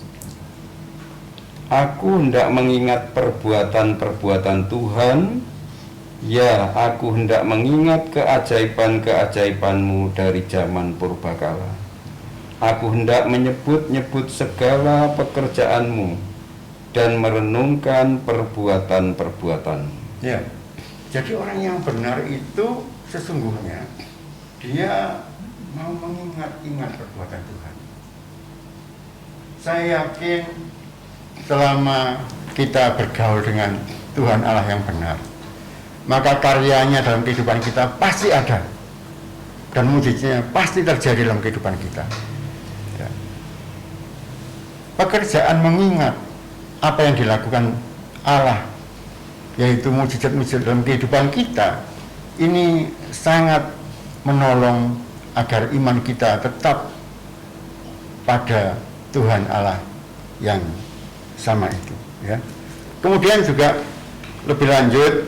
S6: Aku hendak mengingat perbuatan-perbuatan Tuhan, ya, aku hendak mengingat keajaiban-keajaiban-Mu dari zaman purbakala. Aku hendak menyebut-nyebut segala pekerjaan-Mu dan merenungkan perbuatan-perbuatan.
S2: Ya, jadi orang yang benar itu sesungguhnya dia mau mengingat-ingat perbuatan Tuhan. Saya yakin selama kita bergaul dengan Tuhan Allah yang benar, maka karyanya dalam kehidupan kita pasti ada, dan mujizatnya pasti terjadi dalam kehidupan kita, ya. Pekerjaan mengingat apa yang dilakukan Allah, yaitu mujizat-mujizat dalam kehidupan kita, ini sangat menolong agar iman kita tetap pada Tuhan Allah yang sama itu, ya. Kemudian juga lebih lanjut,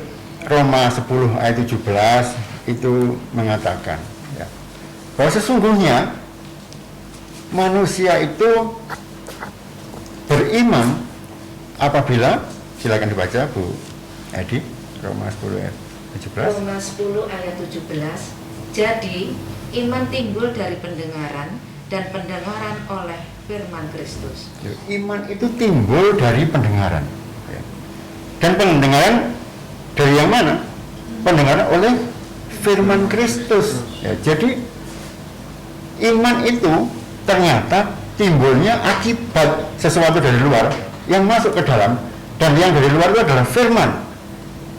S2: Roma 10 ayat 17 itu mengatakan, ya, bahwa sesungguhnya manusia itu beriman apabila, silakan dibaca Bu Edi, Roma 10 ayat 17.
S7: Roma 10 ayat 17. Jadi iman timbul dari pendengaran, dan pendengaran oleh firman Kristus.
S2: Iman itu timbul dari pendengaran, ya. Dan pendengaran dari yang mana? Pendengaran oleh firman Kristus, ya. Jadi iman itu ternyata timbulnya akibat sesuatu dari luar yang masuk ke dalam, dan yang dari luar itu adalah firman,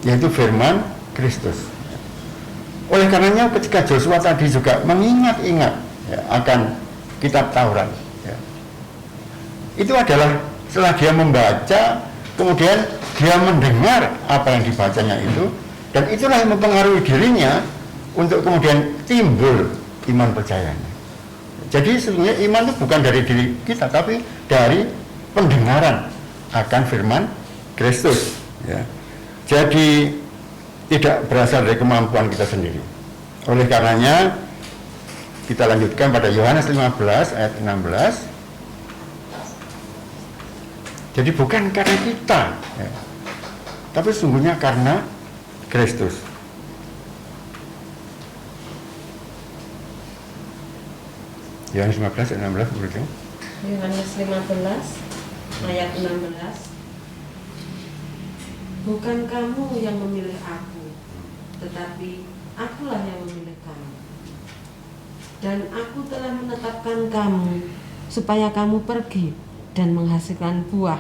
S2: yaitu firman Kristus. Oleh karenanya ketika Joshua tadi juga mengingat-ingat, ya, akan kitab Taurat, ya, itu adalah setelah dia membaca, kemudian dia mendengar apa yang dibacanya itu, dan itulah yang mempengaruhi dirinya untuk kemudian timbul iman percayanya. Jadi sebenarnya iman itu bukan dari diri kita, tapi dari pendengaran akan firman Kristus, ya. Jadi tidak berasal dari kemampuan kita sendiri. Oleh karenanya kita lanjutkan pada Yohanes 15 ayat 16. Jadi bukan karena kita, ya, tapi sungguhnya karena Kristus. Yohanes 15 ayat 16 berarti.
S8: Yohanes 15 ayat 16. Bukan kamu yang memilih aku, tetapi akulah yang memilih kamu. Dan aku telah menetapkan kamu supaya kamu pergi dan menghasilkan buah,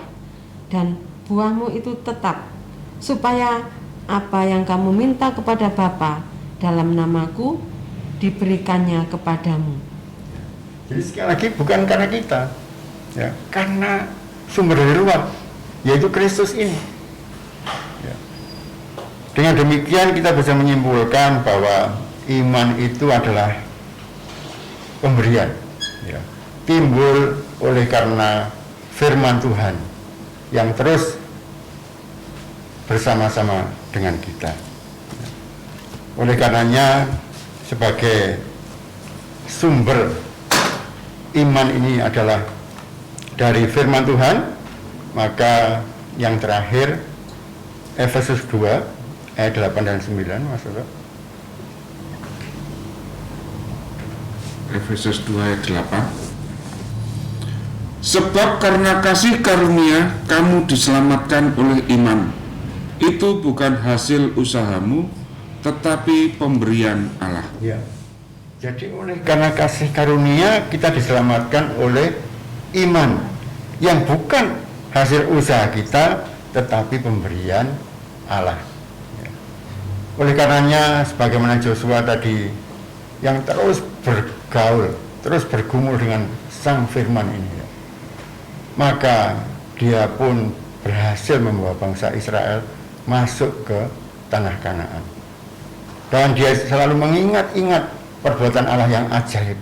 S8: dan buahmu itu tetap, supaya apa yang kamu minta kepada Bapa dalam namaku diberikannya kepadamu.
S2: Jadi sekali lagi bukan karena kita, ya, karena sumber dari luar, yaitu Kristus ini. Ya. Dengan demikian kita bisa menyimpulkan bahwa iman itu adalah pemberian, ya, timbul oleh karena firman Tuhan yang terus bersama-sama dengan kita. Oleh karenanya sebagai sumber iman ini adalah dari firman Tuhan, maka yang terakhir Efesus 2 ayat 8 dan 9, Mas Bapak.
S3: Efesus 2 ayat 8. Sebab karena kasih karunia kamu diselamatkan oleh iman. Itu bukan hasil usahamu, tetapi pemberian Allah.
S2: Ya. Jadi karena kasih karunia kita diselamatkan oleh iman yang bukan hasil usaha kita, tetapi pemberian Allah. Ya. Oleh karenanya sebagaimana Joshua tadi yang terus bergaul, terus bergumul dengan sang firman ini, ya, maka dia pun berhasil membawa bangsa Israel masuk ke tanah Kanaan. Dan dia selalu mengingat-ingat perbuatan Allah yang ajaib.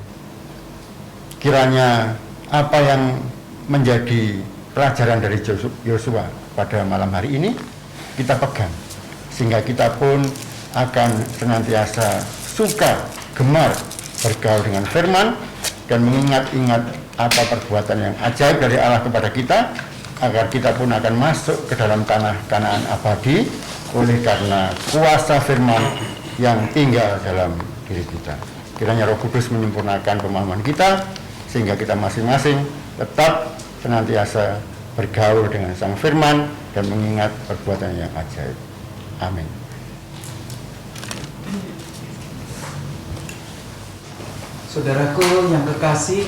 S2: Kiranya apa yang menjadi pelajaran dari Yosua pada malam hari ini kita pegang, sehingga kita pun akan senantiasa suka, gemar bergaul dengan firman dan mengingat-ingat apa perbuatan yang ajaib dari Allah kepada kita, agar kita pun akan masuk ke dalam tanah Kanaan abadi oleh karena kuasa firman yang tinggal dalam diri kita. Kiranya Roh Kudus menyempurnakan pemahaman kita sehingga kita masing-masing tetap senantiasa bergaul dengan sang firman dan mengingat perbuatan yang ajaib. Amin.
S1: Saudaraku yang kekasih,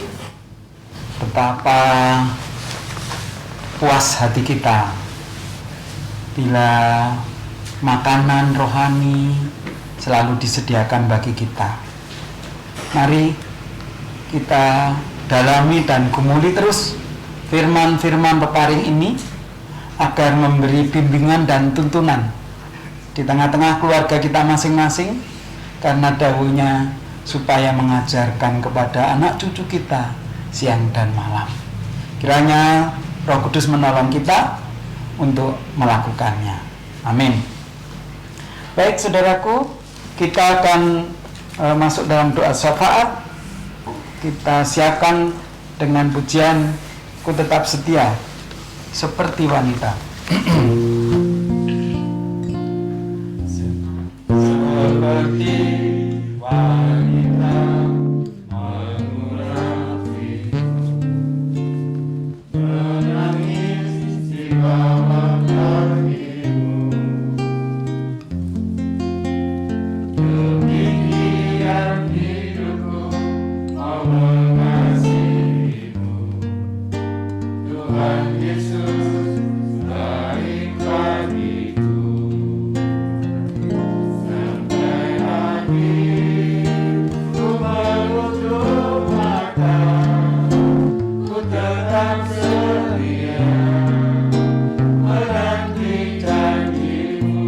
S1: betapa puas hati kita bila makanan rohani selalu disediakan bagi kita. Mari kita dalami dan gumuli terus firman-firman peparing ini agar memberi bimbingan dan tuntunan di tengah-tengah keluarga kita masing-masing, karena dawuhnya supaya mengajarkan kepada anak cucu kita siang dan malam. Kiranya Roh Kudus menolong kita untuk melakukannya. Amin. Baik saudaraku, kita akan masuk dalam doa syafaat. Kita siapkan dengan pujian Ku Tetap Setia seperti wanita. Seperti wanita mengurapi, menangis di bawah kakimu. Demikian hidupku mau mengasihimu, Tuhan Yesus baik bagiku. Sampai akhir ku menutup mata, ku tetap setia menanti janjimu.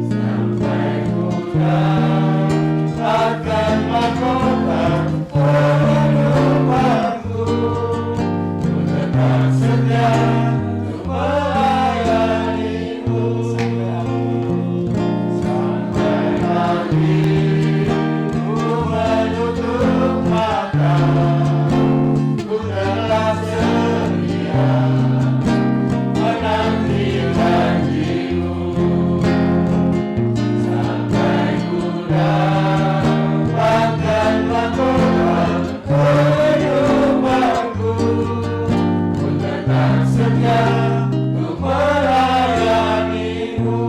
S1: Sampai ku dapatkan mahkota kehidupanku, ku tetap setia untuk melayanimu. Sampai akhir ku menutup mata, ku tetap setia menanti janjimu. Sampai ku dapatkan mahkota kehidupanku, ku tetap setia untuk melayanimu.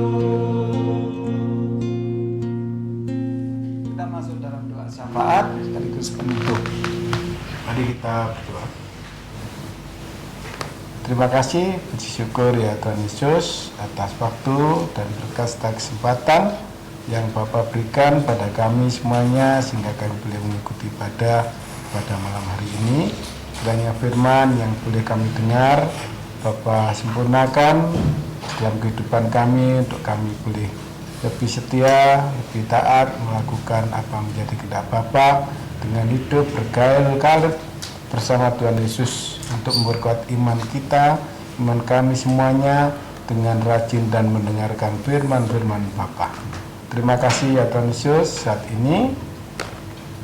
S1: Kita masuk dalam doa syafaat sekaligus penutup.
S2: Mari kita berdoa.
S1: Terima kasih, puji syukur ya Tuhan Yesus atas waktu dan berkat serta kesempatan yang Bapak berikan pada kami semuanya sehingga kami boleh mengikuti ibadah pada malam hari ini. Kiranya firman yang boleh kami dengar Bapak sempurnakan dalam kehidupan kami untuk kami boleh lebih setia, lebih taat melakukan apa menjadi kehendak Bapa dengan hidup bergaul-gaul bersama Tuhan Yesus untuk memperkuat iman kita, iman kami semuanya dengan rajin dan mendengarkan firman-firman Bapa. Terima kasih ya Tuhan Yesus. Saat ini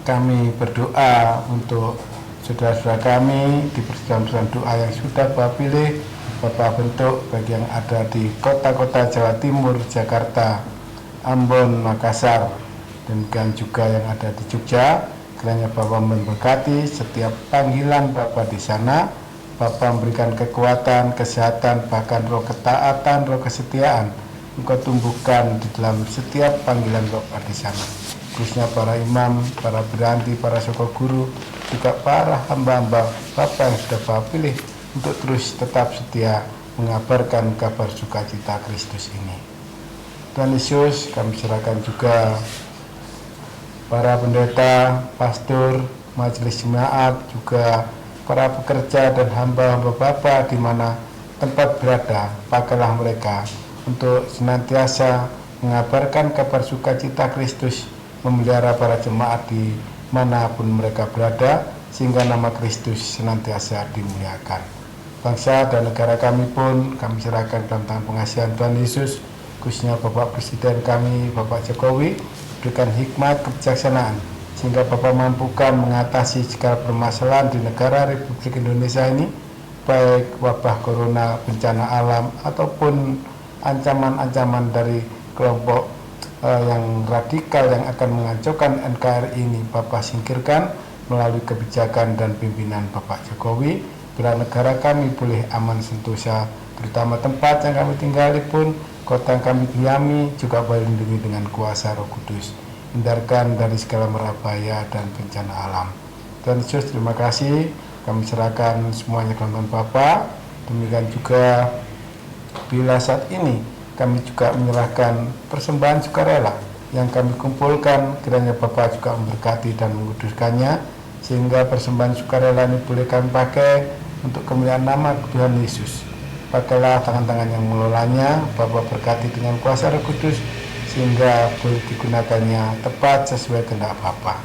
S1: kami berdoa untuk saudara-saudara kami di persekutuan doa yang sudah Bapak pilih, Bapak bentuk bagi yang ada di kota-kota Jawa Timur, Jakarta, Ambon, Makassar, dan juga yang ada di Jogja. Kiranya Bapak memberkati setiap panggilan Bapak di sana. Bapak memberikan kekuatan, kesehatan, bahkan roh ketaatan, roh kesetiaan. Engkau tumbuhkan di dalam setiap panggilan Bapak di sana. Khususnya para imam, para beranti, para soko guru, juga para hamba-hamba Bapak yang sudah Bapak pilih untuk terus tetap setia mengabarkan kabar sukacita Kristus ini. Tuhan Yesus, kami serahkan juga para pendeta, pastor, majelis jemaat, juga para pekerja dan hamba-hamba Bapa di mana tempat berada, pakailah mereka untuk senantiasa mengabarkan kabar sukacita Kristus, memelihara para jemaat di manapun mereka berada, sehingga nama Kristus senantiasa dimuliakan. Bangsa dan negara kami pun kami serahkan dalam tangan pengasihan Tuhan Yesus, khususnya Bapak Presiden kami, Bapak Jokowi, berikan hikmat kebijaksanaan sehingga Bapak mampukan mengatasi segala permasalahan di negara Republik Indonesia ini, baik wabah corona, bencana alam, ataupun ancaman-ancaman dari kelompok yang radikal yang akan menghancurkan NKRI ini. Bapak singkirkan melalui kebijakan dan pimpinan Bapak Jokowi, bila negara kami boleh aman sentosa, terutama tempat yang kami tinggali pun, kota yang kami diami juga boleh dilindungi dengan kuasa Roh Kudus. Hindarkan dari segala merabaya dan bencana alam. Tuhan Yesus, terima kasih. Kami serahkan semuanya ke dalam Bapa. Demikian juga bila saat ini kami juga menyerahkan persembahan sukarela yang kami kumpulkan, kiranya Bapa juga memberkati dan menguduskannya, sehingga persembahan sukarela ini boleh kami pakai untuk kemuliaan nama Tuhan Yesus. Pakailah tangan-tangan yang mengelolanya, Bapak berkati dengan kuasa Roh Kudus, sehingga boleh digunakannya tepat sesuai kehendak Bapa.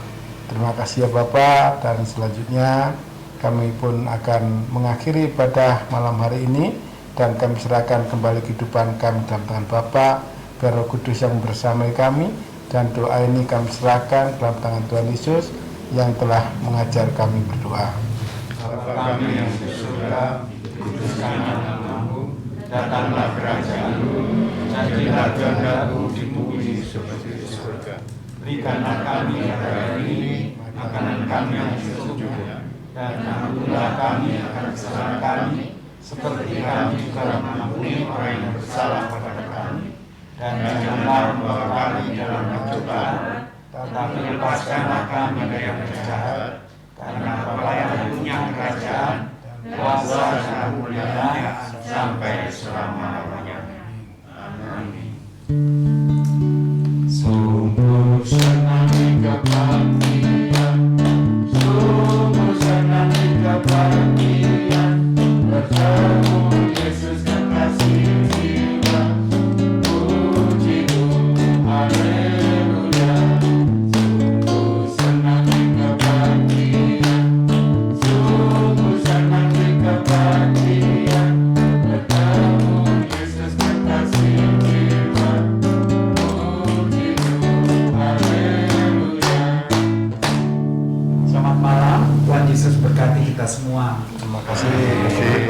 S1: Terima kasih ya Bapak, dan selanjutnya kami pun akan mengakhiri ibadah malam hari ini, dan kami serahkan kembali kehidupan kami dalam tangan Bapa, biar Roh Kudus yang bersamai kami, dan doa ini kami serahkan dalam tangan Tuhan Yesus yang telah mengajar kami berdoa.
S2: Bapa kami yang di surga, dikuduskanlah namamu, datanglah kerajaan-Mu, jadilah kehendak-Mu di bumi seperti di surga. Berikanlah kami hari ini makanan kami yang sesungguhnya, dan ampunilah kami akan kesalahan kami, seperti kami juga mengampuni orang yang bersalah kepada kami. Dan janganlah membawa kami dalam pencobaan, tetapi lepaskanlah kami dari yang jahat, karena Bapa yang punya kerajaan, kuasa dan kemuliaan sampai selama-lamanya. Amin. Sungguh senang di kebaktian, sungguh senang di kebaktian, bertemu Yesus kekasih jiwa. Puji Tuhan, haleluya. Sungguh senang di kebaktian, sungguh senang di kebaktian, bertemu Yesus kekasih jiwa. Puji Tuhan, haleluya.
S1: Selamat malam, Tuhan Yesus berkati kita semua.
S2: Terima kasih.